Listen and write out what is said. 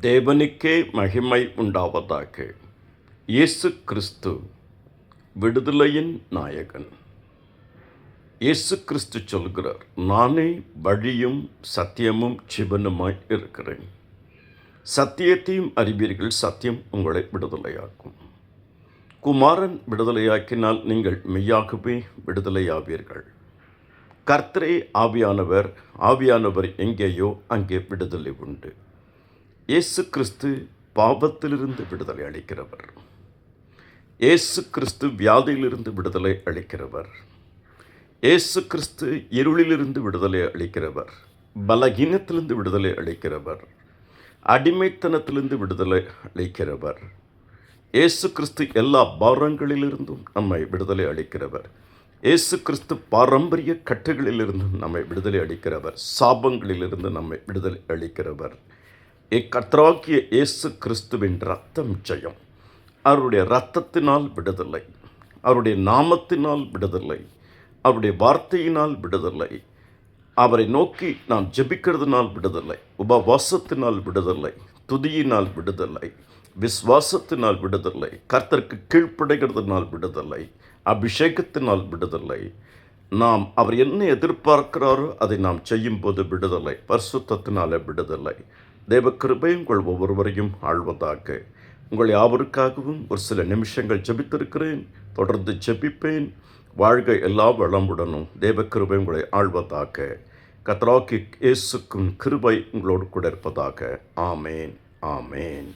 தேவனுக்கே மகிமை உண்டாவதாக. இயேசு கிறிஸ்து விடுதலையின் நாயகன். இயேசு கிறிஸ்து சொல்கிறார், நானே வழியும் சத்தியமும் ஜீவனுமாய் இருக்கிறேன். சத்தியத்தையும் அறிவீர்கள், சத்தியம் உங்களை விடுதலையாக்கும். குமாரன் விடுதலையாக்கினால் நீங்கள் மெய்யாகவே விடுதலையாவீர்கள். கர்த்தரே ஆவியானவர், ஆவியானவர் எங்கேயோ அங்கே விடுதலை உண்டு. இயேசு கிறிஸ்து பாவத்திலிருந்து விடுதலை அளிக்கிறவர். இயேசு கிறிஸ்து வியாதியிலிருந்து விடுதலை அளிக்கிறவர். இயேசு கிறிஸ்து இருளிலிருந்து விடுதலை அளிக்கிறவர். பலகீனத்திலிருந்து விடுதலை அளிக்கிறவர். அடிமைத்தனத்திலிருந்து விடுதலை அளிக்கிறவர். இயேசு கிறிஸ்து எல்லா பாரங்களிலிருந்தும் நம்மை விடுதலை அளிக்கிறவர். இயேசு கிறிஸ்து பாரம்பரிய கட்டுகளிலிருந்தும் நம்மை விடுதலை அளிக்கிறவர். சாபங்களிலிருந்து நம்மை விடுதலை அளிக்கிறவர். கர்த்தராகிய இயேசு கிறிஸ்துவின் இரத்தம் ஜெயம். அவருடைய இரத்தத்தினால் விடுதலை, அவருடைய நாமத்தினால் விடுதலை, அவருடைய வார்த்தையினால் விடுதலை, அவரை நோக்கி நாம் ஜெபிக்கிறதுனால் விடுதலை, உபவாசத்தினால் விடுதலை, துதியினால் விடுதலை, விசுவாசத்தினால் விடுதலை, கர்த்தருக்கு கீழ்ப்படைகிறதுனால் விடுதலை, அபிஷேகத்தினால் விடுதலை. நாம் அவர் என்ன எதிர்பார்க்கிறாரோ அதை நாம் செய்யும்போது விடுதலை, பரிசுத்தத்தினால விடுதலை. தேவ கிருபை உங்கள் ஒவ்வொருவரையும் ஆழ்வதாக. உங்கள் யாவருக்காகவும் ஒரு சில நிமிஷங்கள் ஜெபித்திருக்கிறேன், தொடர்ந்து ஜெபிப்பேன். வாழ்க எல்லா வளமுடனும். தேவ கிருபை உங்களை ஆழ்வதாக. கர்த்தராகிய இயேசுவின் கிருபை உங்களோடு கூட இருப்பதாக. ஆமேன், ஆமேன்.